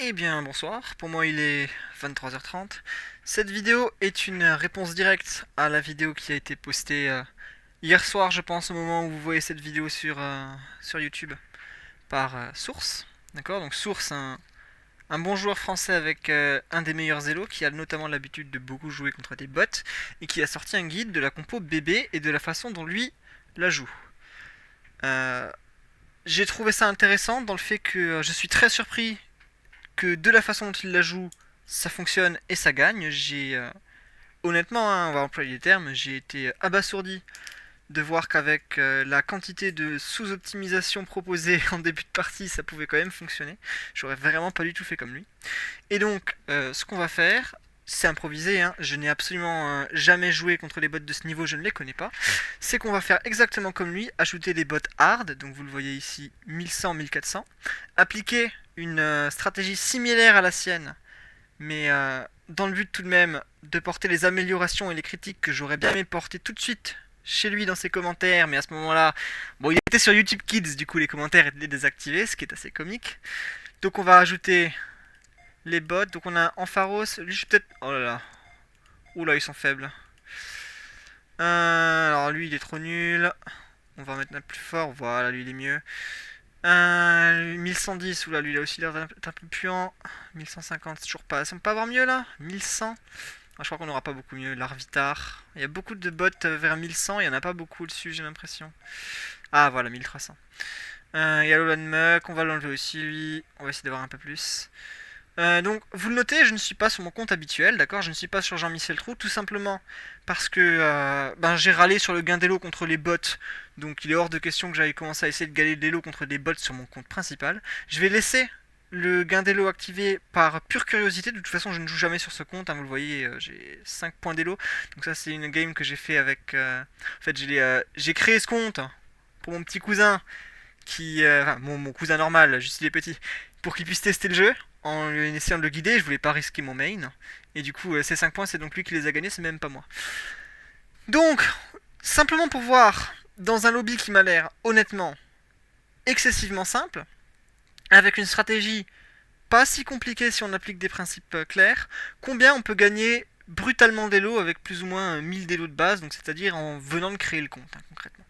Eh bien bonsoir, pour moi il est 23h30. Cette vidéo est une réponse directe à la vidéo qui a été postée hier soir je pense au moment où vous voyez cette vidéo sur YouTube par Source. D'accord, donc Source, un bon joueur français avec un des meilleurs élos qui a notamment l'habitude de beaucoup jouer contre des bots et qui a sorti un guide de la compo BB et de la façon dont lui la joue. Euh, j'ai trouvé ça intéressant dans le fait que je suis très surpris que de la façon dont il la joue, ça fonctionne et ça gagne. Honnêtement, hein, on va employer les termes, j'ai été abasourdi de voir qu'avec la quantité de sous-optimisation proposée en début de partie, ça pouvait quand même fonctionner. J'aurais vraiment pas du tout fait comme lui. Et donc, ce qu'on va faire, c'est improvisé, hein. Je n'ai absolument jamais joué contre les bots de ce niveau, je ne les connais pas. C'est qu'on va faire exactement comme lui, ajouter des bots hard, donc vous le voyez ici, 1100, 1400, appliquer une stratégie similaire à la sienne, mais dans le but tout de même de porter les améliorations et les critiques que j'aurais bien aimé porter tout de suite chez lui dans ses commentaires, mais à ce moment-là, bon, il était sur YouTube Kids, du coup les commentaires étaient désactivés, ce qui est assez comique. Donc on va ajouter les bots, donc on a Ampharos, lui je suis peut-être... Oh là là, oula ils sont faibles. Alors lui il est trop nul, on va mettre notre plus fort, voilà lui il est mieux. 1110, oula lui il a aussi l'air d'être un peu puant. 1150, c'est toujours pas assez, on peut avoir mieux là. 1100, je crois qu'on n'aura pas beaucoup mieux. Larvitar, il y a beaucoup de bots vers 1100, il y en a pas beaucoup dessus j'ai l'impression. Ah voilà, 1300. Il y a Lolan Muck, on va l'enlever aussi lui, on va essayer d'avoir un peu plus. Donc, vous le notez, je ne suis pas sur mon compte habituel, d'accord. Je ne suis pas sur Jean-Michel Trou, tout simplement parce que j'ai râlé sur le gain d'élo contre les bots. Donc, il est hors de question que j'aille commencer à essayer de gagner de l'élo contre des bots sur mon compte principal. Je vais laisser le gain d'élo activé par pure curiosité. De toute façon, je ne joue jamais sur ce compte, hein, vous le voyez, j'ai 5 points d'élo. Donc, ça, c'est une game que j'ai fait avec. En fait, j'ai créé ce compte pour mon petit cousin enfin, mon cousin normal, juste il est petit, pour qu'il puisse tester le jeu en essayant de le guider. Je voulais pas risquer mon main. Et du coup, ces 5 points, c'est donc lui qui les a gagnés, c'est même pas moi. Donc, simplement pour voir, dans un lobby qui m'a l'air honnêtement excessivement simple, avec une stratégie pas si compliquée si on applique des principes clairs, combien on peut gagner brutalement d'élo avec plus ou moins 1000 d'élo de base, donc c'est-à-dire en venant de créer le compte, hein, concrètement.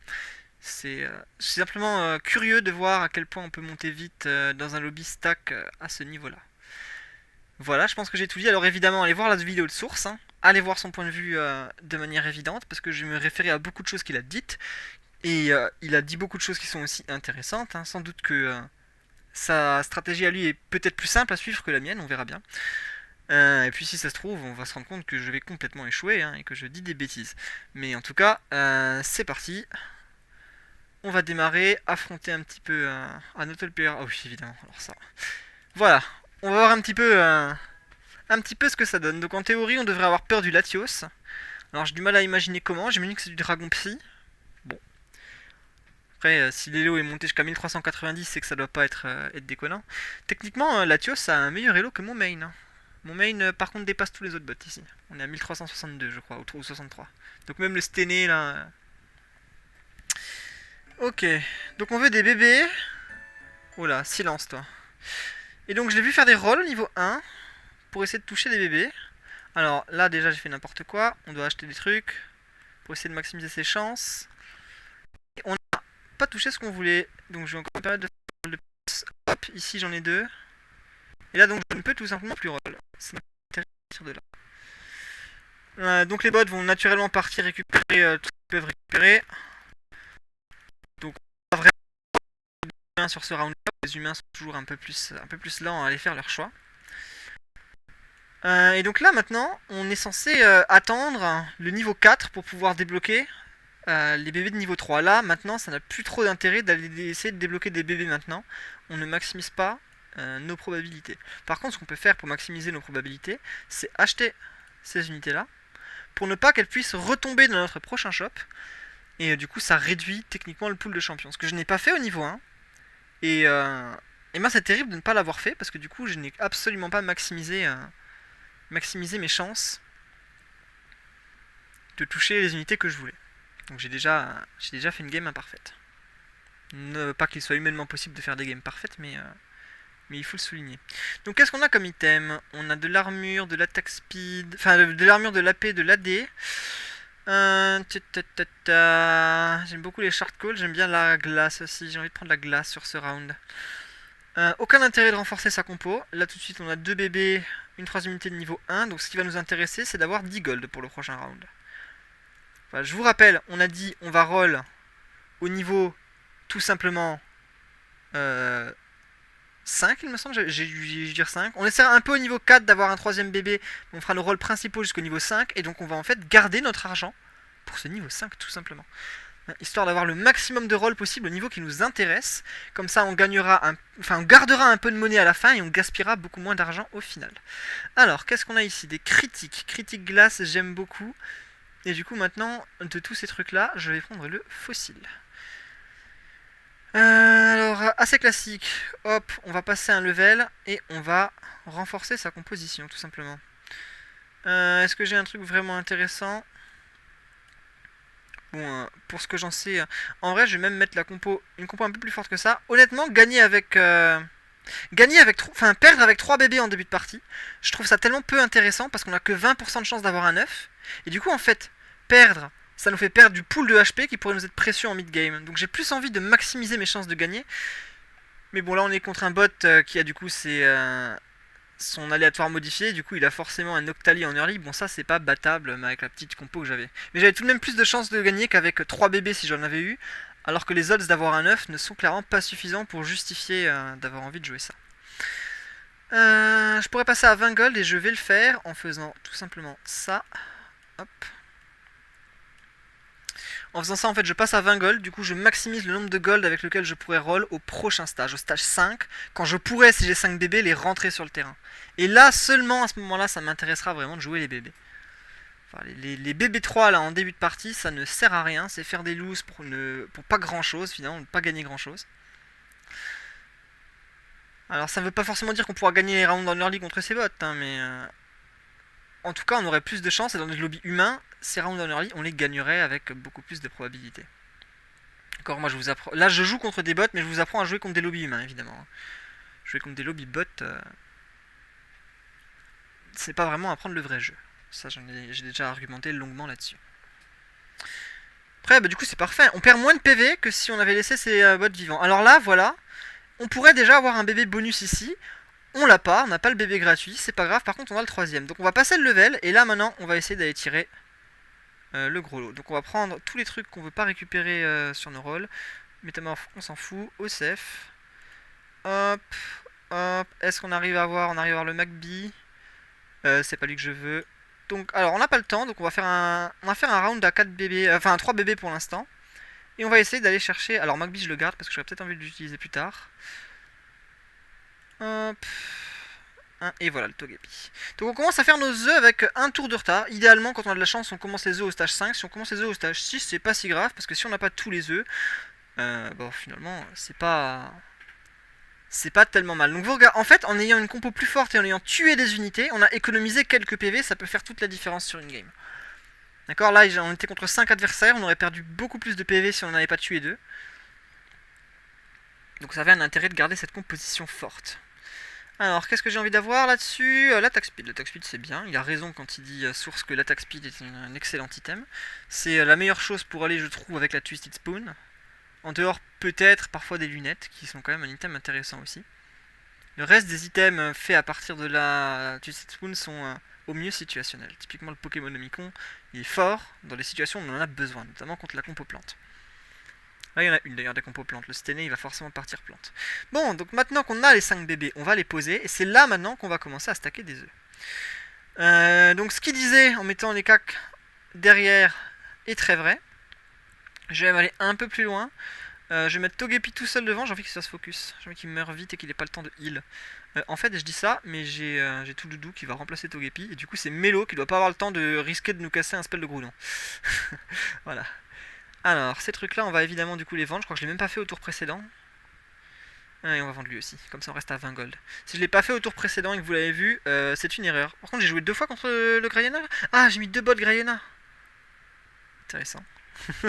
C'est simplement curieux de voir à quel point on peut monter vite dans un lobby stack à ce niveau-là. Voilà, je pense que j'ai tout dit. Alors évidemment, allez voir la vidéo de source, hein. Allez voir son point de vue de manière évidente, parce que je vais me référer à beaucoup de choses qu'il a dites, et il a dit beaucoup de choses qui sont aussi intéressantes, hein. Sans doute que sa stratégie à lui est peut-être plus simple à suivre que la mienne, on verra bien. Et puis si ça se trouve, on va se rendre compte que je vais complètement échouer, hein, et que je dis des bêtises. Mais en tout cas, c'est parti. On va démarrer, affronter un petit peu un autre player. Oh oui, évidemment, alors ça. Voilà, on va voir un petit peu ce que ça donne. Donc en théorie, on devrait avoir peur du Latios. Alors j'ai du mal à imaginer comment, j'ai mis que c'est du Dragon Psy. Bon, après, si l'Elo est monté jusqu'à 1390, c'est que ça doit pas être déconnant. Techniquement, Latios a un meilleur Elo que mon main, hein. Mon main, par contre, dépasse tous les autres bots ici. On est à 1362, je crois, ou 63. Donc même le Stené, là... Ok, donc on veut des bébés. Oh là, silence toi. Et donc je l'ai vu faire des rolls au niveau 1 pour essayer de toucher des bébés. Alors là déjà j'ai fait n'importe quoi, on doit acheter des trucs pour essayer de maximiser ses chances. Et on n'a pas touché ce qu'on voulait, donc je vais encore période de roll de plus. Hop, ici j'en ai deux. Et là donc je ne peux tout simplement plus roll. C'est partir de là. Donc les bots vont naturellement partir récupérer tout ce qu'ils peuvent récupérer. Donc on va vraiment bien sur ce round là. Les humains sont toujours un peu plus lents à aller faire leur choix. Et donc là maintenant, on est censé attendre le niveau 4 pour pouvoir débloquer les bébés de niveau 3. Là maintenant, ça n'a plus trop d'intérêt d'aller essayer de débloquer des bébés maintenant. On ne maximise pas nos probabilités. Par contre, ce qu'on peut faire pour maximiser nos probabilités, c'est acheter ces unités là pour ne pas qu'elles puissent retomber dans notre prochain shop. Et du coup, ça réduit techniquement le pool de champions. Ce que je n'ai pas fait au niveau 1. Et ben c'est terrible de ne pas l'avoir fait parce que du coup, je n'ai absolument pas maximiser mes chances de toucher les unités que je voulais. Donc j'ai déjà fait une game imparfaite. Pas qu'il soit humainement possible de faire des games parfaites, mais Mais il faut le souligner. Donc qu'est-ce qu'on a comme item? On a de l'armure, de l'attack speed, enfin de l'armure, de l'AP, de l'AD. J'aime beaucoup les shard calls, j'aime bien la glace aussi, j'ai envie de prendre la glace sur ce round. Aucun intérêt de renforcer sa compo. Là tout de suite on a 2 bébés, une 3 unités de niveau 1, donc ce qui va nous intéresser c'est d'avoir 10 gold pour le prochain round. Enfin, je vous rappelle, on a dit on va roll au niveau tout simplement 5 il me semble, j'ai dû dire 5. On essaiera un peu au niveau 4 d'avoir un troisième bébé, on fera nos rôles principaux jusqu'au niveau 5, et donc on va en fait garder notre argent pour ce niveau 5 tout simplement. Histoire d'avoir le maximum de rôles possible au niveau qui nous intéresse, comme ça on gagnera on gardera un peu de monnaie à la fin et on gaspillera beaucoup moins d'argent au final. Alors, qu'est-ce qu'on a ici? Des critiques. Critique glace, j'aime beaucoup. Et du coup maintenant, de tous ces trucs là, je vais prendre le fossile. Alors, assez classique, hop, on va passer un level et on va renforcer sa composition, tout simplement. Est-ce que j'ai un truc vraiment intéressant? Bon, pour ce que j'en sais, en vrai, je vais même mettre une compo un peu plus forte que ça. Honnêtement, perdre avec 3 bébés en début de partie, je trouve ça tellement peu intéressant parce qu'on a que 20% de chance d'avoir un œuf. Et du coup, en fait, perdre, ça nous fait perdre du pool de HP qui pourrait nous être précieux en mid-game. Donc j'ai plus envie de maximiser mes chances de gagner. Mais bon, là on est contre un bot qui a du coup son aléatoire modifié. Du coup, il a forcément un Octali en early. Bon, ça c'est pas battable avec la petite compo que j'avais. Mais j'avais tout de même plus de chances de gagner qu'avec 3 bébés si j'en avais eu. Alors que les odds d'avoir un œuf ne sont clairement pas suffisants pour justifier d'avoir envie de jouer ça. Je pourrais passer à 20 gold et je vais le faire en faisant tout simplement ça. Hop. En faisant ça, en fait, je passe à 20 gold. Du coup, je maximise le nombre de gold avec lequel je pourrais roll au prochain stage, au stage 5. Quand je pourrais, si j'ai 5 bébés, les rentrer sur le terrain. Et là, seulement à ce moment-là, ça m'intéressera vraiment de jouer les bébés. Enfin, les bébés 3 là en début de partie, ça ne sert à rien. C'est faire des looses pour pas grand-chose, finalement, ne pas gagner grand-chose. Alors, ça ne veut pas forcément dire qu'on pourra gagner les rounds en early contre ces bots, hein, mais... en tout cas, on aurait plus de chance, et dans des lobbies humains, ces rounds en early, on les gagnerait avec beaucoup plus de probabilité. D'accord, moi je vous apprends. Là, je joue contre des bots, mais je vous apprends à jouer contre des lobbies humains, évidemment. Jouer contre des lobbies bots, c'est pas vraiment apprendre le vrai jeu. Ça, j'ai déjà argumenté longuement là-dessus. Après, bah, du coup, c'est parfait. On perd moins de PV que si on avait laissé ces bots vivants. Alors là, voilà. On pourrait déjà avoir un bébé bonus ici. On l'a pas, on n'a pas le bébé gratuit, c'est pas grave, par contre on a le troisième. Donc on va passer le level, et là maintenant on va essayer d'aller tirer le gros lot. Donc on va prendre tous les trucs qu'on veut pas récupérer sur nos rôles. Métamorphe, on s'en fout, OCF. Hop, hop, est-ce qu'on arrive à avoir, on arrive à avoir le MacBee? C'est pas lui que je veux. Donc, alors on n'a pas le temps, donc on va faire un round à 4 bébés, enfin 3 bébés pour l'instant. Et on va essayer d'aller chercher, alors MacBee je le garde parce que j'aurais peut-être envie de l'utiliser plus tard. Hop. Et voilà le Togepi. Donc on commence à faire nos œufs avec un tour de retard. Idéalement, quand on a de la chance, on commence les œufs au stage 5. Si on commence les œufs au stage 6, c'est pas si grave. Parce que si on n'a pas tous les œufs, bon, finalement, c'est pas tellement mal. Donc vous regardez, en fait, en ayant une compo plus forte et en ayant tué des unités, on a économisé quelques PV. Ça peut faire toute la différence sur une game. D'accord, là on était contre 5 adversaires. On aurait perdu beaucoup plus de PV si on n'avait pas tué 2. Donc ça avait un intérêt de garder cette composition forte. Alors, qu'est-ce que j'ai envie d'avoir là-dessus? L'attack speed. L'attack speed, c'est bien. Il a raison quand il dit source que l'attack speed est un excellent item. C'est la meilleure chose pour aller, je trouve, avec la Twisted Spoon. En dehors, peut-être, parfois des lunettes, qui sont quand même un item intéressant aussi. Le reste des items faits à partir de la Twisted Spoon sont au mieux situationnels. Typiquement, le Pokémon Omicron, il est fort dans les situations où on en a besoin, notamment contre la compo plante. Là, il y en a une d'ailleurs des compos plantes. Le Stenay, il va forcément partir plante. Bon, donc maintenant qu'on a les 5 bébés, on va les poser. Et c'est là maintenant qu'on va commencer à stacker des œufs. Donc ce qu'il disait en mettant les cacs derrière est très vrai. Je vais aller un peu plus loin. Je vais mettre Togepi tout seul devant. J'ai envie qu'il se fasse focus. J'ai envie qu'il meure vite et qu'il ait pas le temps de heal. En fait, je dis ça, mais j'ai tout doudou qui va remplacer Togepi. Et du coup, c'est Melo qui doit pas avoir le temps de risquer de nous casser un spell de Groudon. Voilà. Alors, ces trucs là, on va évidemment du coup les vendre. Je crois que je l'ai même pas fait au tour précédent. Et on va vendre lui aussi, comme ça on reste à 20 gold. Si je l'ai pas fait au tour précédent et que vous l'avez vu, c'est une erreur. Par contre, j'ai joué 2 fois contre le Grayena. Ah, j'ai mis 2 bots Grayena. Intéressant. Je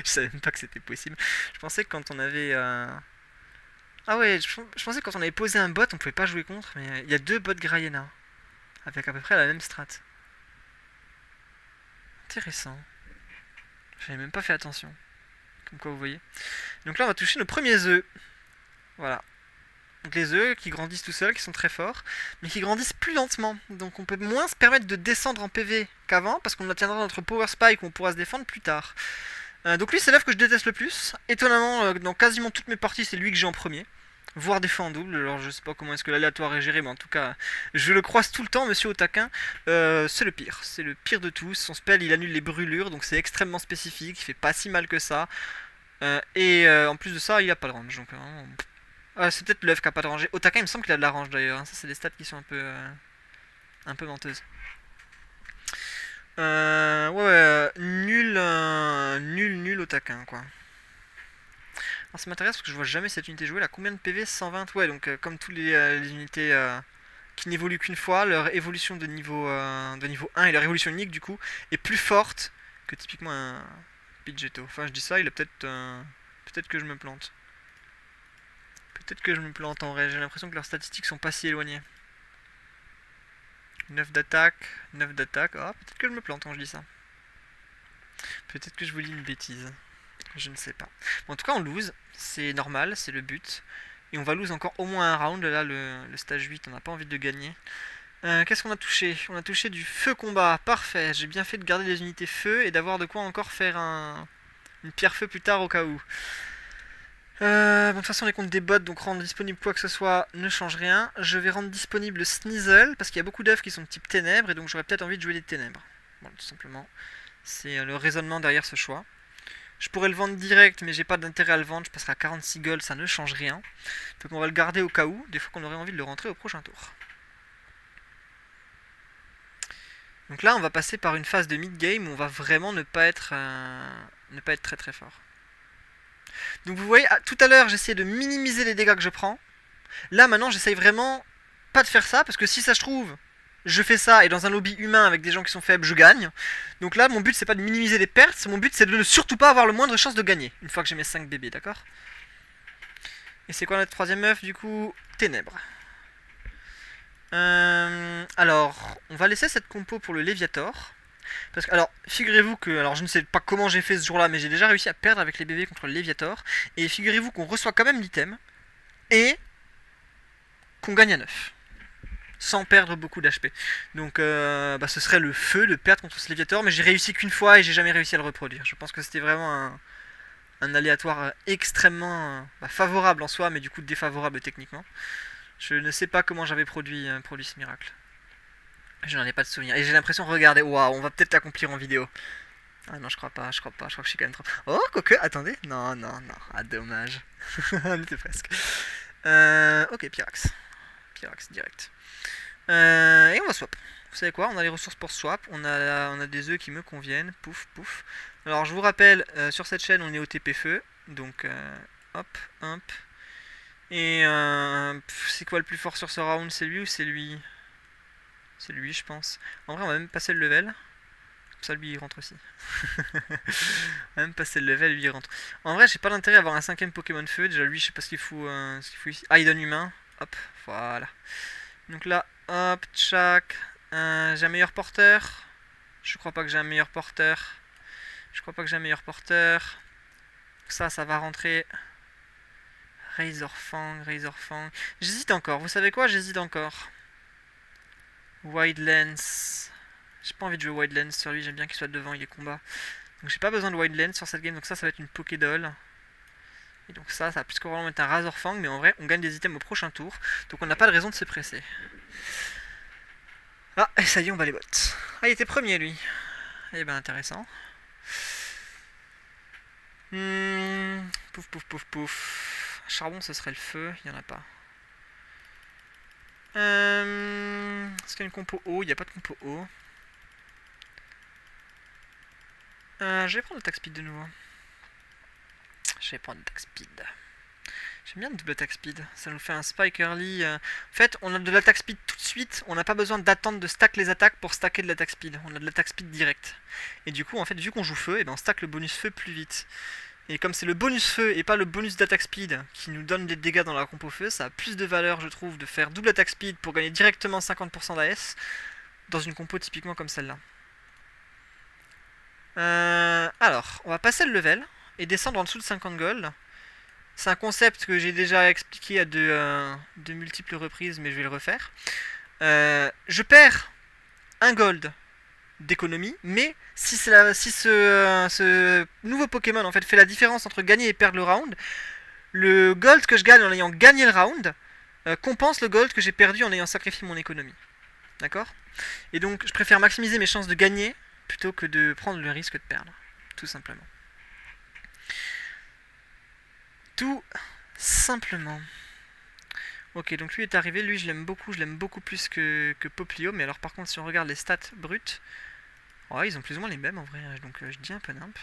savais même pas que c'était possible. Je pensais que quand on avait Ah ouais, je pensais que quand on avait posé un bot, on pouvait pas jouer contre, mais il y a deux bots Grayena, avec à peu près la même strat. Intéressant. J'avais même pas fait attention. Comme quoi vous voyez. Donc là on va toucher nos premiers œufs. Voilà. Donc les œufs qui grandissent tout seuls, qui sont très forts, mais qui grandissent plus lentement. Donc on peut moins se permettre de descendre en PV qu'avant, parce qu'on atteindra notre power spike où on pourra se défendre plus tard. Donc lui c'est l'œuf que je déteste le plus. Étonnamment, dans quasiment toutes mes parties c'est lui que j'ai en premier. Voire des fois en double, alors je sais pas comment est-ce que l'aléatoire est géré, mais en tout cas, je le croise tout le temps, monsieur au taquin. C'est le pire de tous. Son spell il annule les brûlures, donc c'est extrêmement spécifique, il fait pas si mal que ça. En plus de ça, il a pas de range, donc c'est peut-être l'œuf qui a pas de range. Otaka, il me semble qu'il a de la range d'ailleurs, hein. Ça c'est des stats qui sont un peu menteuses. Nul Otaka quoi. Alors ça m'intéresse parce que je vois jamais cette unité jouer. Elle a combien de PV? 120. Ouais, donc comme tous les unités qui n'évoluent qu'une fois, leur évolution de niveau 1 et leur évolution unique du coup est plus forte que typiquement un Pidgeotto. Enfin je dis ça, il a peut-être que je me plante. Peut-être que je me plante en vrai, j'ai l'impression que leurs statistiques sont pas si éloignées. 9 d'attaque, 9 d'attaque. Ah, peut-être que je me plante quand je dis ça. Peut-être que je vous dis une bêtise. Je ne sais pas. Bon, en tout cas, on lose. C'est normal, c'est le but. Et on va lose encore au moins un round. Là, le stage 8, on n'a pas envie de gagner. Qu'est-ce qu'on a touché? On a touché du feu combat. Parfait. J'ai bien fait de garder les unités feu et d'avoir de quoi encore faire une pierre feu plus tard au cas où. Bon, de toute façon, on est contre des bots, donc rendre disponible quoi que ce soit ne change rien. Je vais rendre disponible Sneasel, parce qu'il y a beaucoup d'œufs qui sont de type ténèbres, et donc j'aurais peut-être envie de jouer des ténèbres. Bon, tout simplement. C'est le raisonnement derrière ce choix. Je pourrais le vendre direct, mais j'ai pas d'intérêt à le vendre, je passerai à 46 gold, ça ne change rien. Donc on va le garder au cas où, des fois qu'on aurait envie de le rentrer au prochain tour. Donc là, on va passer par une phase de mid-game où on va vraiment ne pas être très très fort. Donc vous voyez, tout à l'heure j'essayais de minimiser les dégâts que je prends. Là maintenant j'essaye vraiment pas de faire ça, parce que si ça se trouve, je fais ça et dans un lobby humain avec des gens qui sont faibles, je gagne. Donc là mon but c'est pas de minimiser les pertes, mon but c'est de ne surtout pas avoir le moindre chance de gagner, une fois que j'ai mes 5 bébés, d'accord? Et c'est quoi notre troisième œuf du coup? Ténèbres. Alors, on va laisser cette compo pour le Léviator. Parce que, alors, figurez-vous que, alors je ne sais pas comment j'ai fait ce jour-là, mais j'ai déjà réussi à perdre avec les bébés contre le Léviator. Et figurez-vous qu'on reçoit quand même l'item et qu'on gagne à 9. Sans perdre beaucoup d'HP. Donc, ce serait le feu de perdre contre ce Léviator, mais j'ai réussi qu'une fois et j'ai jamais réussi à le reproduire. Je pense que c'était vraiment un aléatoire extrêmement favorable en soi, mais du coup défavorable techniquement. Je ne sais pas comment j'avais produit ce miracle. Je n'en ai pas de souvenir. Et j'ai l'impression, regardez, waouh, on va peut-être l'accomplir en vidéo. Ah non, je crois pas, je crois que je suis quand même trop... Oh, quoique, attendez. Non. Ah, dommage. On était presque. Ok, Pyrax. Pyrax, direct. Et on va swap. Vous savez quoi? On a les ressources pour swap. On a des œufs qui me conviennent. Pouf, pouf. Alors, je vous rappelle, sur cette chaîne, on est au TP feu. Donc, hop. Et c'est quoi le plus fort sur ce round? C'est lui ou c'est lui? C'est lui, je pense. En vrai, on va même passer le level. Comme ça, lui, il rentre aussi. On va même passer le level, lui, il rentre. En vrai, j'ai pas d'intérêt à avoir un 5ème Pokémon feu. Déjà, lui, je sais pas ce qu'il fout ici. Ah, il donne humain. Hop, voilà. Donc là, hop, tchac. J'ai un meilleur porteur. Je crois pas que j'ai un meilleur porteur. Ça va rentrer. Razorfang. J'hésite encore. Vous savez quoi? J'hésite encore. Wide Lens. J'ai pas envie de jouer Wide Lens sur lui, j'aime bien qu'il soit devant, il est combat. Donc j'ai pas besoin de Wide Lens sur cette game, donc ça va être une Pokédoll. Et donc ça va plus probablement être un Razorfang, mais en vrai on gagne des items au prochain tour, donc on n'a pas de raison de se presser. Ah, et ça y est, on va les bots. Ah, il était premier lui. Eh ben intéressant. Pouf. Charbon ce serait le feu, il y en a pas. Est-ce qu'il y a une compo eau? Il n'y a pas de compo eau. Je vais prendre l'attaque speed de nouveau. J'aime bien le double attack speed. Ça nous fait un spike early. En fait, on a de l'attaque speed tout de suite. On n'a pas besoin d'attendre de stack les attaques pour stacker de l'attaque speed. On a de l'attaque speed direct. Et du coup, en fait, vu qu'on joue feu, et ben on stack le bonus feu plus vite. Et comme c'est le bonus feu et pas le bonus d'attaque speed qui nous donne des dégâts dans la compo feu, ça a plus de valeur, je trouve, de faire double attaque speed pour gagner directement 50% d'AS dans une compo typiquement comme celle-là. Alors, on va passer le level et descendre en dessous de 50 gold. C'est un concept que j'ai déjà expliqué à de multiples reprises, mais je vais le refaire. Je perds un gold d'économie, mais si ce nouveau Pokémon en fait fait la différence entre gagner et perdre le round, le gold que je gagne en ayant gagné le round compense le gold que j'ai perdu en ayant sacrifié mon économie. D'accord? Et donc je préfère maximiser mes chances de gagner plutôt que de prendre le risque de perdre, tout simplement. Tout simplement. Ok, donc lui est arrivé, lui je l'aime beaucoup plus que Poplio, mais alors par contre si on regarde les stats brutes, ouais, ils ont plus ou moins les mêmes en vrai, donc je dis un peu nimp.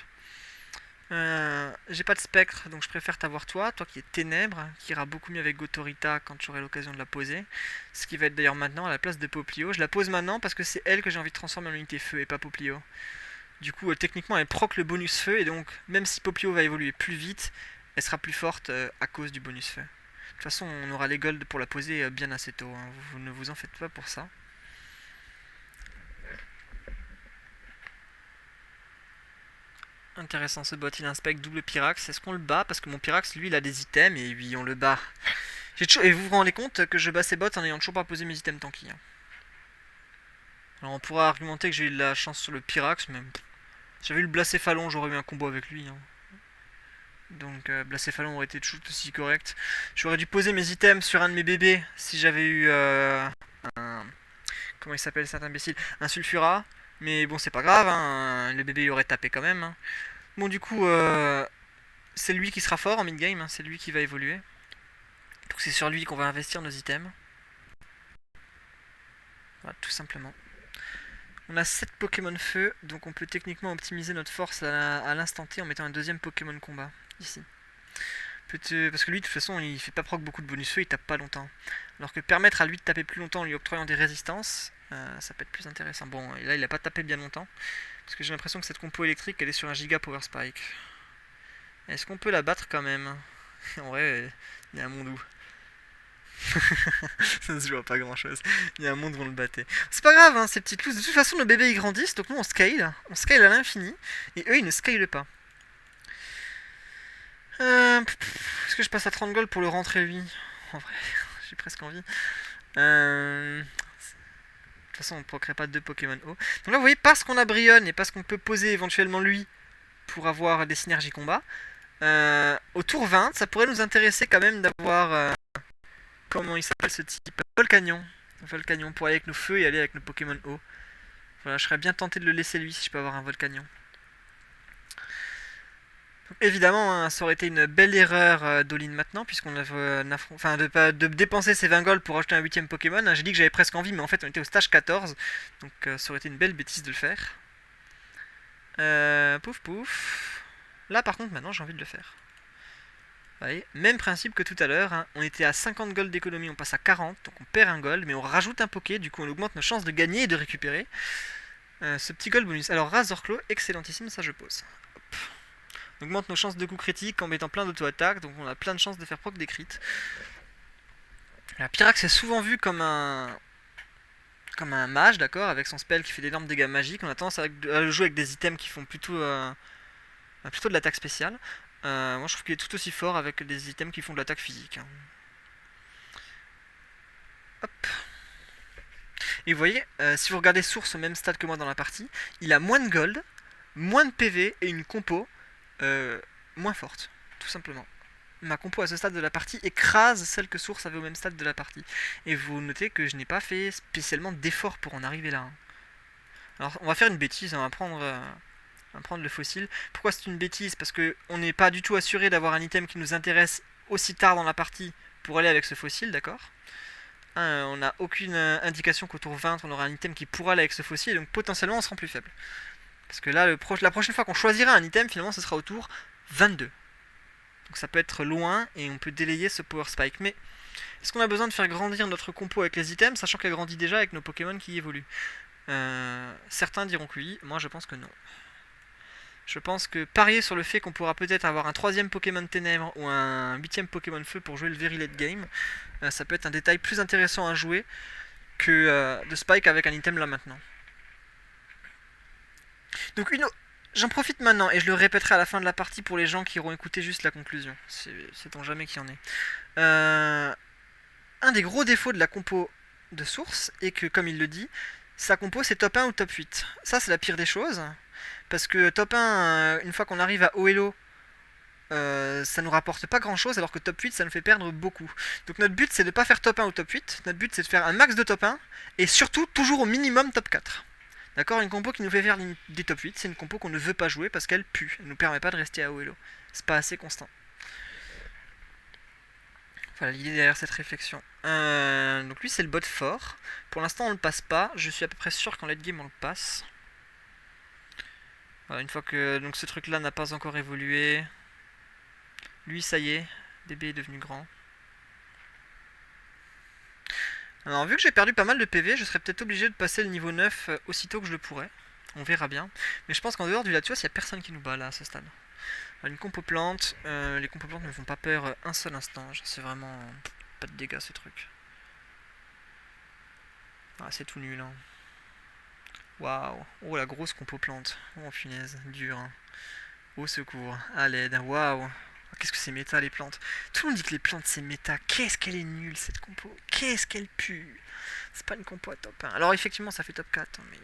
J'ai pas de spectre, donc je préfère t'avoir toi qui est ténèbres, qui ira beaucoup mieux avec Gotorita quand j'aurai l'occasion de la poser. Ce qui va être d'ailleurs maintenant à la place de Poplio. Je la pose maintenant parce que c'est elle que j'ai envie de transformer en unité feu et pas Poplio. Du coup, techniquement, elle proc le bonus feu, et donc même si Poplio va évoluer plus vite, elle sera plus forte à cause du bonus feu. De toute façon, on aura les golds pour la poser bien assez tôt, hein. Vous ne vous en faites pas pour ça. Intéressant ce bot, il inspecte double Pyrax. Est-ce qu'on le bat? Parce que mon Pyrax, lui, il a des items et oui, on le bat. Et vous vous rendez compte que je bats ces bots en ayant toujours pas posé mes items tanky, hein. Alors on pourra argumenter que j'ai eu de la chance sur le Pyrax, mais si j'avais eu le Blacéphalon, j'aurais eu un combo avec lui, hein. Donc Blacéphalon aurait été toujours aussi correct. J'aurais dû poser mes items sur un de mes bébés si j'avais eu un... Comment il s'appelle cet imbécile? Un Sulfura. Mais bon, c'est pas grave, hein. Le bébé il aurait tapé quand même, hein. Bon, du coup, c'est lui qui sera fort en mid-game, hein. C'est lui qui va évoluer. Donc c'est sur lui qu'on va investir nos items. Voilà, tout simplement. On a 7 Pokémon feu, donc on peut techniquement optimiser notre force à l'instant T en mettant un deuxième Pokémon combat, ici. Parce que lui, de toute façon, il fait pas proc beaucoup de bonus feu, il tape pas longtemps. Alors que permettre à lui de taper plus longtemps en lui octroyant des résistances, ça peut être plus intéressant. Bon, et là, il a pas tapé bien longtemps, parce que j'ai l'impression que cette compo électrique, elle est sur un giga power spike. Est-ce qu'on peut la battre quand même? En vrai, il y a un monde où... ça se joue à pas grand chose. Il y a un monde où on le battait. C'est pas grave, hein, ces petites looses. De toute façon, nos bébés ils grandissent, donc nous on scale. On scale à l'infini. Et eux ils ne scalent pas. Est-ce que je passe à 30 gold pour le rentrer lui? En vrai, j'ai presque envie. De toute façon, on ne procurerait pas deux Pokémon haut. Donc là, vous voyez, parce qu'on a Brionne et parce qu'on peut poser éventuellement lui pour avoir des synergies combat, au tour 20, ça pourrait nous intéresser quand même d'avoir... comment il s'appelle ce type? Volcanion. Volcanion pour aller avec nos feux et aller avec nos Pokémon haut. Voilà, je serais bien tenté de le laisser lui si je peux avoir un Volcanion. Évidemment, hein, ça aurait été une belle erreur d'all-in maintenant, puisqu'on a enfin, de dépenser ses 20 gold pour acheter un 8ème Pokémon. J'ai dit que j'avais presque envie, mais en fait on était au stage 14, donc ça aurait été une belle bêtise de le faire. Pouf pouf. Là par contre maintenant j'ai envie de le faire. Vous voyez, même principe que tout à l'heure, hein. On était à 50 gold d'économie, on passe à 40, donc on perd un gold, mais on rajoute un Poké, du coup on augmente nos chances de gagner et de récupérer ce petit gold bonus. Alors Razorclaw, excellentissime, ça je pose. Hop. On augmente nos chances de coups critiques en mettant plein d'auto-attaques, donc on a plein de chances de faire proc des crits. La Pyrax est souvent vu comme un mage, d'accord, avec son spell qui fait d'énormes dégâts magiques. On a tendance à le jouer avec des items qui font plutôt de l'attaque spéciale. Moi je trouve qu'il est tout aussi fort avec des items qui font de l'attaque physique, hein. Hop. Et vous voyez, si vous regardez Source au même stade que moi dans la partie, il a moins de gold, moins de PV et une compo moins forte, tout simplement. Ma compo à ce stade de la partie écrase celle que Source avait au même stade de la partie. Et vous notez que je n'ai pas fait spécialement d'effort pour en arriver là, hein. Alors on va faire une bêtise, on va prendre le fossile. Pourquoi c'est une bêtise? Parce qu'on n'est pas du tout assuré d'avoir un item qui nous intéresse aussi tard dans la partie pour aller avec ce fossile, d'accord? On n'a aucune indication qu'au tour 20 on aura un item qui pourra aller avec ce fossile, et donc potentiellement on sera plus faible. Parce que là, la prochaine fois qu'on choisira un item, finalement ce sera au tour 22. Donc ça peut être loin et on peut délayer ce power spike. Mais est-ce qu'on a besoin de faire grandir notre compo avec les items, sachant qu'elle grandit déjà avec nos Pokémon qui évoluent? Certains diront que oui, moi je pense que non. Je pense que parier sur le fait qu'on pourra peut-être avoir un troisième Pokémon Ténèbres ou un huitième Pokémon Feu pour jouer le very late game, ça peut être un détail plus intéressant à jouer que de Spike avec un item là maintenant. Donc j'en profite maintenant et je le répéterai à la fin de la partie pour les gens qui auront écouté juste la conclusion. Sait-on jamais qu'il y en ait. Un des gros défauts de la compo de source est que, comme il le dit, sa compo c'est top 1 ou top 8. Ça c'est la pire des choses. Parce que top 1, une fois qu'on arrive à haut elo, ça nous rapporte pas grand chose, alors que top 8 ça nous fait perdre beaucoup. Donc notre but c'est de pas faire top 1 ou top 8, notre but c'est de faire un max de top 1, et surtout toujours au minimum top 4. D'accord. Une compo qui nous fait faire des top 8, c'est une compo qu'on ne veut pas jouer parce qu'elle pue, elle nous permet pas de rester à haut elo. C'est pas assez constant. Voilà l'idée derrière cette réflexion. Donc lui c'est le bot fort. Pour l'instant on le passe pas, je suis à peu près sûr qu'en late game on le passe. Voilà, une fois que donc ce truc là n'a pas encore évolué. Lui ça y est, DB est devenu grand. Alors vu que j'ai perdu pas mal de PV, je serais peut-être obligé de passer le niveau 9 aussitôt que je le pourrais. On verra bien. Mais je pense qu'en dehors du Latios, il n'y a personne qui nous bat là à ce stade. Alors, une compo plante, les compos plantes ne me font pas peur un seul instant. C'est vraiment pas de dégâts ce truc. Ah, c'est tout nul. Hein. Waouh. Oh la grosse compo plante. Oh punaise, dur. Hein. Au secours, à l'aide. Waouh. Qu'est-ce que c'est méta les plantes. Tout le monde dit que les plantes c'est méta. Qu'est-ce qu'elle est nulle cette compo. Qu'est-ce qu'elle pue. C'est pas une compo à top 1. Alors effectivement ça fait top 4. Hein, mais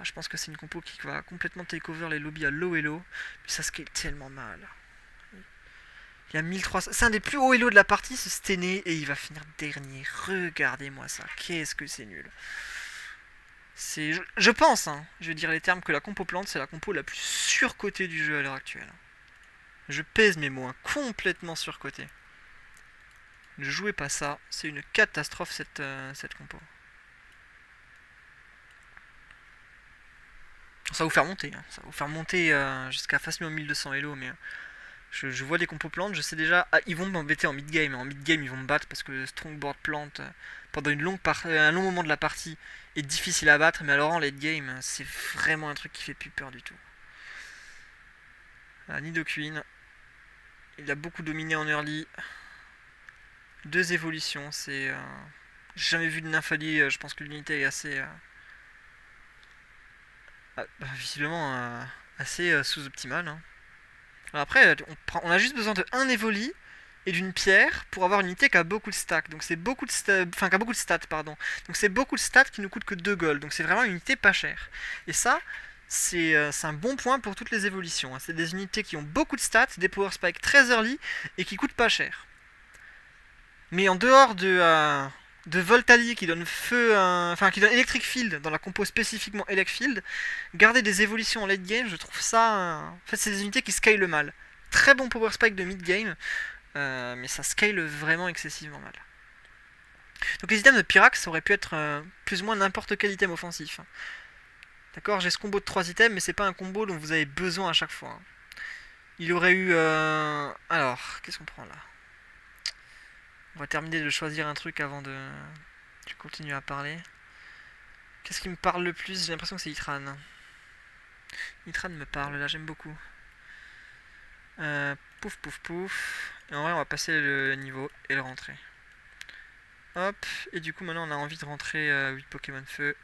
je pense que c'est une compo qui va complètement take over les lobbies à low elo. Mais ça scale tellement mal. Il y a 1300. C'est un des plus hauts elo de la partie ce Stené. Et il va finir dernier. Regardez-moi ça. Qu'est-ce que c'est nul. Je pense, hein, je vais dire les termes, que la compo plante c'est la compo la plus surcotée du jeu à l'heure actuelle. Je pèse mes mots, hein, complètement surcoté. Ne jouez pas ça, c'est une catastrophe cette compo. Ça va vous faire monter, hein, ça va vous faire monter jusqu'à facilement 1200 elo, mais je vois des compos plantes, je sais déjà, ils vont m'embêter en mid-game. En mid-game ils vont me battre parce que le strongboard plante pendant un long moment de la partie est difficile à battre, mais alors en late game c'est vraiment un truc qui fait plus peur du tout. Nidoqueen. Il a beaucoup dominé en early. 2 évolutions, c'est... J'ai jamais vu de Nymphali, je pense que l'unité est assez... visiblement assez sous-optimale. Hein. Après, on a juste besoin de 1 évoli et d'une pierre pour avoir une unité qui a beaucoup de stacks. Donc c'est beaucoup de qui a beaucoup de stats, pardon. Donc c'est beaucoup de stats qui nous coûtent que 2 gold. Donc c'est vraiment une unité pas chère. Et ça, c'est un bon point pour toutes les évolutions. Hein. C'est des unités qui ont beaucoup de stats, des power spikes très early et qui coûtent pas cher. Mais en dehors de Voltali qui donne qui donne Electric Field dans la compo spécifiquement Elec Field, garder des évolutions en late game, je trouve ça... En fait, c'est des unités qui scale mal. Très bon power spike de mid game, mais ça scale vraiment excessivement mal. Donc les items de Pyrax, ça aurait pu être plus ou moins n'importe quel item offensif. D'accord, j'ai ce combo de 3 items, mais c'est pas un combo dont vous avez besoin à chaque fois. Hein. Il aurait eu... Alors, qu'est-ce qu'on prend là? On va terminer de choisir un truc avant de continuer à parler. Qu'est-ce qui me parle le plus? J'ai l'impression que c'est Itran. Itran me parle, là j'aime beaucoup. Pouf pouf pouf. Et en vrai on va passer le niveau et le rentrer. Hop, et du coup maintenant on a envie de rentrer 8 Pokémon Feu.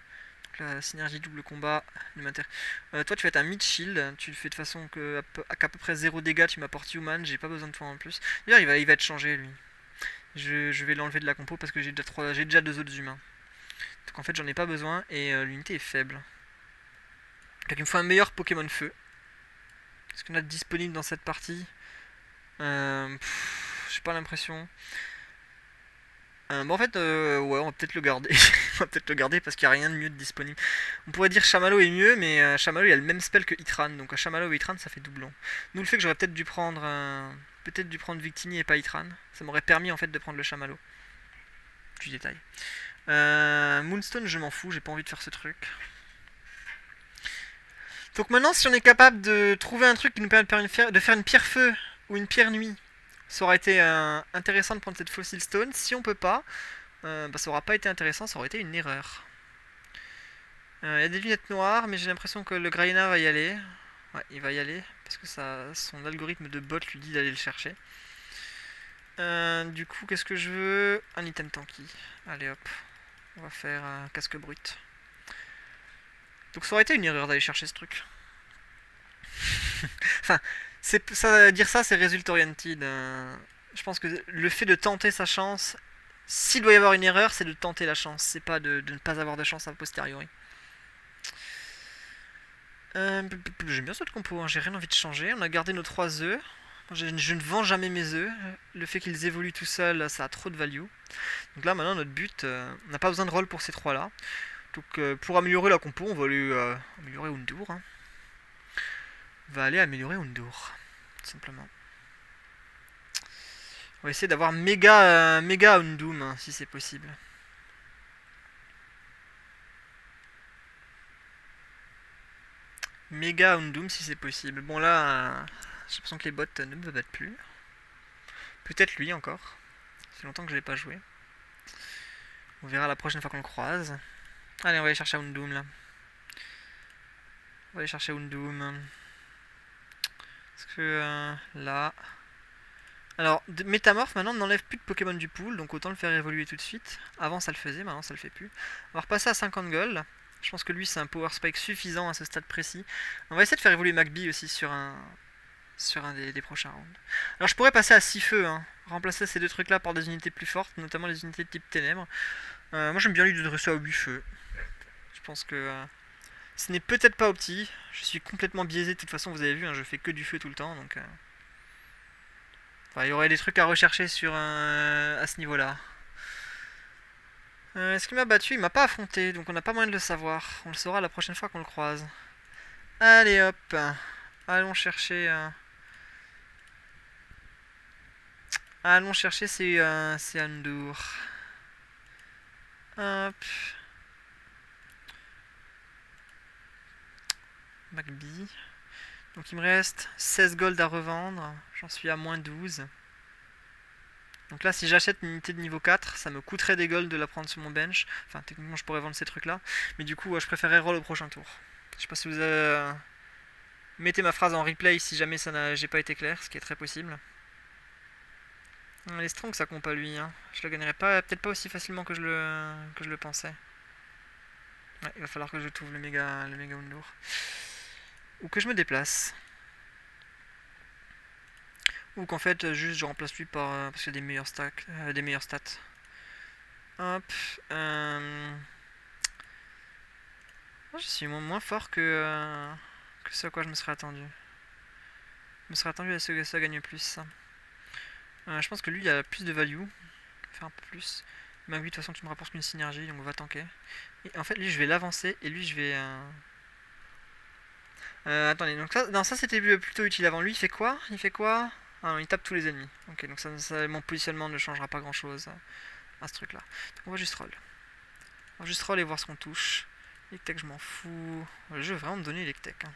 Donc la synergie double combat toi tu vas être un mid shield, tu le fais de façon qu'à peu près 0 dégâts, tu m'apportes human, j'ai pas besoin de toi en plus. D'ailleurs il va être changé lui. Je vais l'enlever de la compo parce que j'ai déjà 2 autres humains. Donc en fait j'en ai pas besoin et l'unité est faible. Donc il me faut un meilleur Pokémon Feu. Est-ce qu'on a disponible dans cette partie? J'ai pas l'impression. Bon en fait ouais on va peut-être le garder. On va peut-être le garder parce qu'il n'y a rien de mieux de disponible. On pourrait dire Chamallow est mieux, mais Chamallow il a le même spell que Itran. Donc Chamallow et Itran ça fait doublon. Nous le fait que j'aurais peut-être dû prendre Victini et pas Itran. Ça m'aurait permis en fait de prendre le Chamallow. Du détail. Moonstone je m'en fous, j'ai pas envie de faire ce truc. Donc maintenant si on est capable de trouver un truc qui nous permet de faire une pierre feu ou une pierre nuit, ça aurait été intéressant de prendre cette Fossil Stone. Si on peut pas, ça aura pas été intéressant, ça aurait été une erreur. Il y a des lunettes noires, mais j'ai l'impression que le Graina va y aller. Ouais, il va y aller, parce que son algorithme de bot lui dit d'aller le chercher. Du coup, qu'est-ce que je veux? Un item tanky. Allez hop, on va faire un casque brut. Donc ça aurait été une erreur d'aller chercher ce truc. Enfin, dire ça, c'est result oriented. Je pense que le fait de tenter sa chance, s'il doit y avoir une erreur, c'est de tenter la chance, c'est pas de ne pas avoir de chance a posteriori. J'aime bien cette compo, hein. J'ai rien envie de changer. On a gardé nos 3 œufs. Je ne vends jamais mes œufs. Le fait qu'ils évoluent tout seuls, ça a trop de value. Donc là, maintenant, notre but, on n'a pas besoin de roll pour ces 3-là. Donc pour améliorer la compo, on va aller améliorer Undur. Hein. On va aller améliorer Undur, tout simplement. On va essayer d'avoir méga Undum, hein, si c'est possible. Méga Undum, si c'est possible. Bon là, j'ai l'impression que les bots ne me battent plus. Peut-être lui encore. Ça fait longtemps que je l'ai pas joué. On verra la prochaine fois qu'on le croise. Allez, on va aller chercher Undum là. On va aller chercher Undum. Parce que là... Alors, Métamorphe maintenant n'enlève plus de Pokémon du pool, donc autant le faire évoluer tout de suite. Avant ça le faisait, maintenant ça le fait plus. On va repasser à 50 gold. Je pense que lui c'est un power spike suffisant à ce stade précis. On va essayer de faire évoluer McBee aussi sur un des prochains rounds. Alors je pourrais passer à 6 feux, hein. Remplacer ces deux trucs là par des unités plus fortes, notamment les unités de type ténèbres. Moi j'aime bien lui donner ça à 8 feux. Je pense que ce n'est peut-être pas opti. Je suis complètement biaisé de toute façon, vous avez vu, hein, je fais que du feu tout le temps, donc... Enfin, il y aurait des trucs à rechercher sur à ce niveau-là. Est-ce qu'il m'a battu? Il m'a pas affronté, donc on n'a pas moyen de le savoir. On le saura la prochaine fois qu'on le croise. Allez hop, allons chercher. Allons chercher ces Undur. Hop. McBee. Donc il me reste 16 gold à revendre. J'en suis à moins 12. Donc là, si j'achète une unité de niveau 4, ça me coûterait des gold de la prendre sur mon bench. Enfin, techniquement, je pourrais vendre ces trucs-là. Mais du coup, je préférerais roll au prochain tour. Je sais pas si vous avez... Mettez ma phrase en replay si jamais j'ai pas été clair, ce qui est très possible. Les strong, ça compte pas lui. Hein. Je le gagnerai pas, peut-être pas aussi facilement que je le pensais. Ouais, il va falloir que je trouve le méga Undur. Ou que je me déplace. Ou qu'en fait, juste je remplace lui par... parce qu'il y a des meilleurs stats. Hop. Je suis moins fort que ce à quoi je me serais attendu. Je me serais attendu à ce que ça gagne plus, ça. Je pense que lui, il a plus de value. Faire un peu plus. Mais oui, de toute façon, tu me rapportes qu'une synergie, donc on va tanker. Et en fait, lui, je vais l'avancer, et lui, je vais... attendez, donc ça, non, ça c'était plutôt utile avant. Lui, il fait quoi? Ah non, il tape tous les ennemis. Ok, donc mon positionnement ne changera pas grand-chose à ce truc-là. Donc on va juste roll. On va juste roll et voir ce qu'on touche. Electek, je m'en fous. Le jeu veut vraiment me donner Electek. Hein.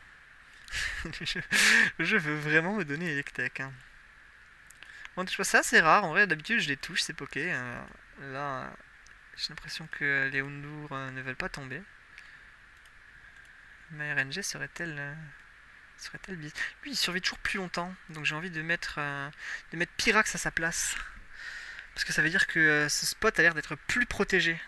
Le jeu veut vraiment me donner Electek. Hein. Bon, je pense que c'est assez rare. En vrai, d'habitude, je les touche, ces pokés. Là, j'ai l'impression que les Undur ne veulent pas tomber. Ma RNG serait-elle bizarre. Lui, il survit toujours plus longtemps. Donc j'ai envie de mettre Pyrax à sa place. Parce que ça veut dire que ce spot a l'air d'être plus protégé.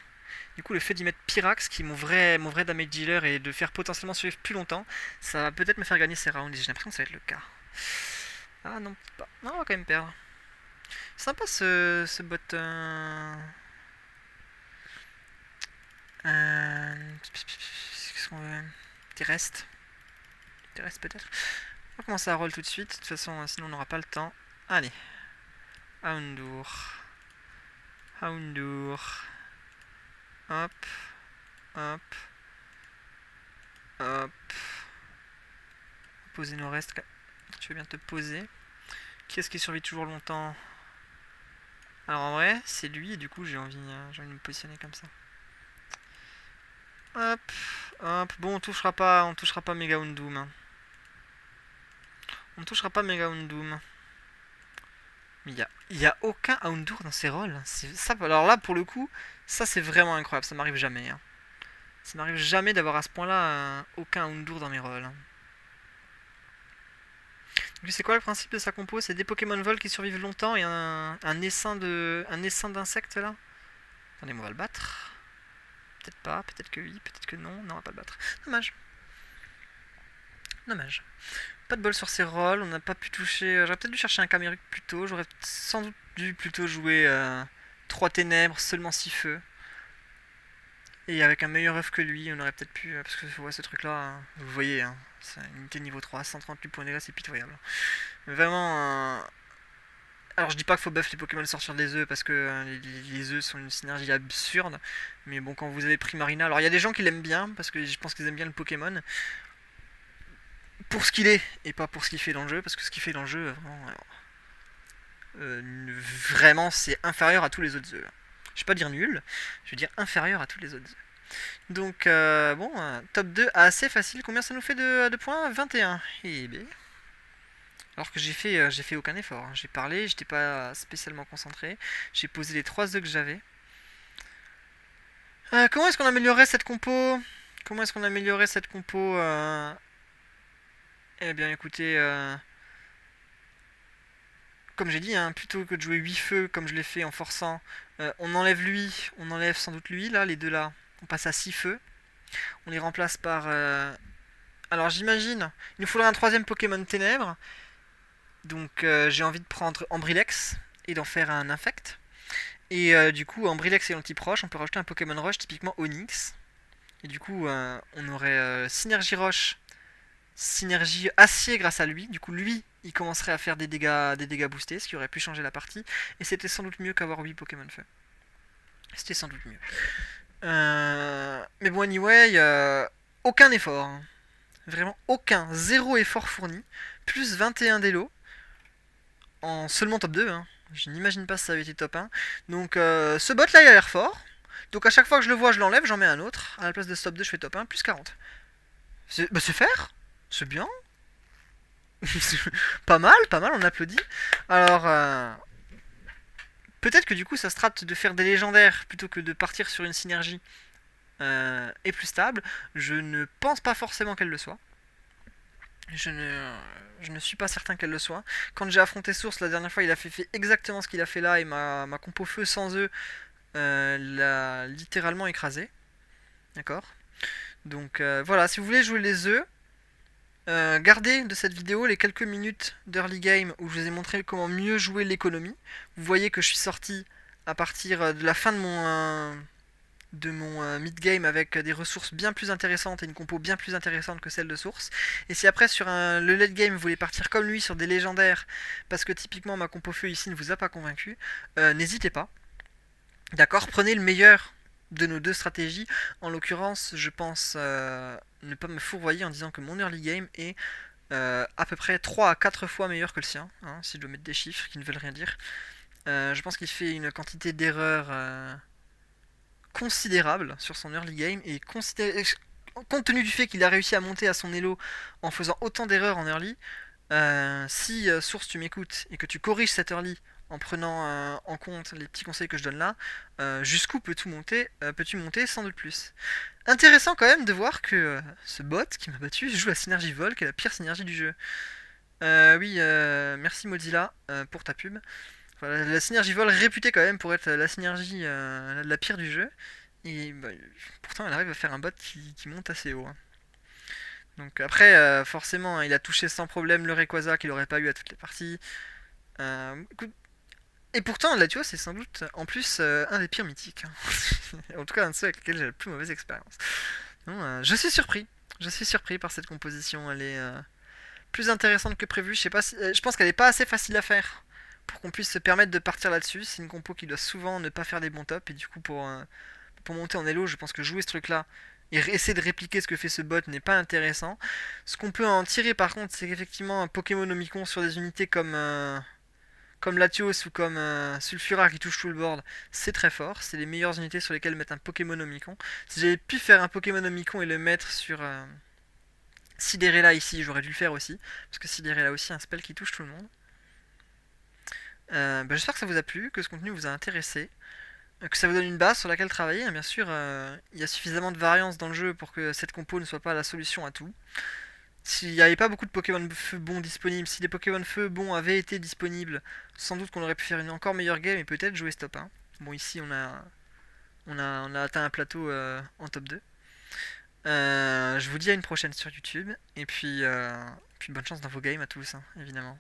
Du coup, le fait d'y mettre Pyrax, qui est mon vrai damage dealer, et de faire potentiellement survivre plus longtemps, ça va peut-être me faire gagner ces rounds. Et j'ai l'impression que ça va être le cas. Ah non, pas. Non, on va quand même perdre. Sympa ce bot. Qu'est-ce qu'on veut? Terrestre. Terrestre peut-être. On va commencer à roll tout de suite. De toute façon, sinon on n'aura pas le temps. Allez. Undur. Hop. Hop. Hop. Poser nos restes. Tu veux bien te poser. Qui est-ce qui survit toujours longtemps? Alors en vrai, c'est lui et du coup j'ai envie de me positionner comme ça. Hop, hop. Bon, on touchera pas Mega Undum. Hein. On touchera pas Mega Undum. Mais il y a aucun Undur dans ces rolls. Ça, alors là, pour le coup, ça c'est vraiment incroyable. Ça m'arrive jamais. Hein. Ça m'arrive jamais d'avoir à ce point-là aucun Undur dans mes rolls. Hein. Lui, c'est quoi le principe de sa compo? C'est des Pokémon Vol qui survivent longtemps et un essaim d'insectes là. Attendez, on va le battre. Peut-être pas, peut-être que oui, peut-être que non. Non, on va pas le battre. Dommage. Dommage. Pas de bol sur ses rolls, on n'a pas pu toucher. J'aurais peut-être dû chercher un Camerupt plus tôt. J'aurais sans doute dû plutôt jouer 3 ténèbres, seulement 6 feux. Et avec un meilleur œuf que lui, on aurait peut-être pu. Parce que ouais, ce truc là, vous voyez, hein, c'est une unité niveau 3, 138 points de dégâts, c'est pitoyable. Vraiment. Alors je dis pas qu'il faut buff les Pokémon sortir des œufs parce que les œufs sont une synergie absurde. Mais bon, quand vous avez pris Marina. Alors il y a des gens qui l'aiment bien parce que je pense qu'ils aiment bien le Pokémon. Pour ce qu'il est et pas pour ce qu'il fait dans le jeu. Parce que ce qu'il fait dans le jeu, vraiment. Vraiment, c'est inférieur à tous les autres œufs. Je vais pas dire nul, je vais dire inférieur à tous les autres œufs. Donc, bon, top 2 assez facile. Combien ça nous fait de points? 21. Et B. Alors que j'ai fait aucun effort. J'ai parlé, j'étais pas spécialement concentré. J'ai posé les 3 œufs que j'avais. Comment est-ce qu'on améliorerait cette compo? Comment est-ce qu'on améliorerait cette compo Eh bien, écoutez, comme j'ai dit, hein, plutôt que de jouer 8 feux comme je l'ai fait en forçant, on enlève lui, on enlève sans doute lui, là, les deux là. On passe à 6 feux. On les remplace par... Alors j'imagine, il nous faudrait un troisième Pokémon Ténèbres. Donc j'ai envie de prendre Ambrilex et d'en faire un Infect. Et du coup, Ambrilex et Antiproche, on peut rajouter un Pokémon Roche, typiquement Onyx. Et du coup, on aurait Synergie Roche, Synergie Acier grâce à lui. Du coup, lui, il commencerait à faire des dégâts boostés, ce qui aurait pu changer la partie. Et c'était sans doute mieux qu'avoir 8 Pokémon Feu. C'était sans doute mieux. Mais bon, anyway, aucun effort. Hein. Vraiment aucun. Zéro effort fourni. Plus 21 d'élo. En seulement top 2. Hein. Je n'imagine pas si ça avait été top 1. Donc ce bot là, il a l'air fort. Donc à chaque fois que je le vois, je l'enlève, j'en mets un autre. À la place de ce top 2, je fais top 1, plus 40. C'est faire. C'est bien. Pas mal, on applaudit. Alors, peut-être que du coup, ça se trate de faire des légendaires plutôt que de partir sur une synergie est plus stable. Je ne pense pas forcément qu'elle le soit. Je ne suis pas certain qu'elle le soit. Quand j'ai affronté Source la dernière fois, il a fait exactement ce qu'il a fait là et ma compo feu sans eux l'a littéralement écrasé. D'accord. Donc voilà, si vous voulez jouer les œufs, gardez de cette vidéo les quelques minutes d'early game où je vous ai montré comment mieux jouer l'économie. Vous voyez que je suis sorti à partir de la fin de mon mid-game avec des ressources bien plus intéressantes et une compo bien plus intéressante que celle de Source. Et si après sur le late game vous voulez partir comme lui sur des légendaires, parce que typiquement ma compo feu ici ne vous a pas convaincu, n'hésitez pas. D'accord, prenez le meilleur de nos deux stratégies. En l'occurrence, je pense ne pas me fourvoyer en disant que mon early game est à peu près 3 à 4 fois meilleur que le sien, hein, si je dois mettre des chiffres qui ne veulent rien dire. Je pense qu'il fait une quantité d'erreurs considérable sur son early game et compte tenu du fait qu'il a réussi à monter à son elo en faisant autant d'erreurs en early, si Source tu m'écoutes et que tu corriges cette early en prenant en compte les petits conseils que je donne là, jusqu'où peux-tu monter sans doute plus. Intéressant quand même de voir que ce bot qui m'a battu joue la synergie Vol, qui est la pire synergie du jeu. Oui, merci Mozilla pour ta pub. Voilà, la synergie Vol réputée quand même pour être la synergie la pire du jeu. Et bah, pourtant elle arrive à faire un bot qui monte assez haut. Hein. Donc après, forcément, il a touché sans problème le Rayquaza qu'il aurait pas eu à toutes les parties. Écoute, et pourtant, la Duo, c'est sans doute en plus un des pires mythiques. Hein. En tout cas, un de ceux avec lesquels j'ai la plus mauvaise expérience. Je suis surpris. Je suis surpris par cette composition. Elle est plus intéressante que prévu. Je sais pas si, je pense qu'elle est pas assez facile à faire pour qu'on puisse se permettre de partir là-dessus. C'est une compo qui doit souvent ne pas faire des bons tops. Et du coup, pour monter en elo, je pense que jouer ce truc-là et essayer de répliquer ce que fait ce bot n'est pas intéressant. Ce qu'on peut en tirer par contre, c'est qu'effectivement un Pokémon Omicron sur des unités comme Latios ou comme Sulfura qui touche tout le board, c'est très fort. C'est les meilleures unités sur lesquelles mettre un Pokémon Omicron. Si j'avais pu faire un Pokémon Omicron et le mettre sur Sidérella ici, j'aurais dû le faire aussi. Parce que Sidérella aussi, un spell qui touche tout le monde. J'espère que ça vous a plu, que ce contenu vous a intéressé. Que ça vous donne une base sur laquelle travailler. Bien sûr, il y a suffisamment de variance dans le jeu pour que cette compo ne soit pas la solution à tout. S'il n'y avait pas beaucoup de Pokémon feu bons disponibles, si les Pokémon feu bons avaient été disponibles, sans doute qu'on aurait pu faire une encore meilleure game et peut-être jouer stop 1. Bon, ici on a atteint un plateau en top 2. Je vous dis à une prochaine sur YouTube et puis bonne chance dans vos games à tous, hein, évidemment.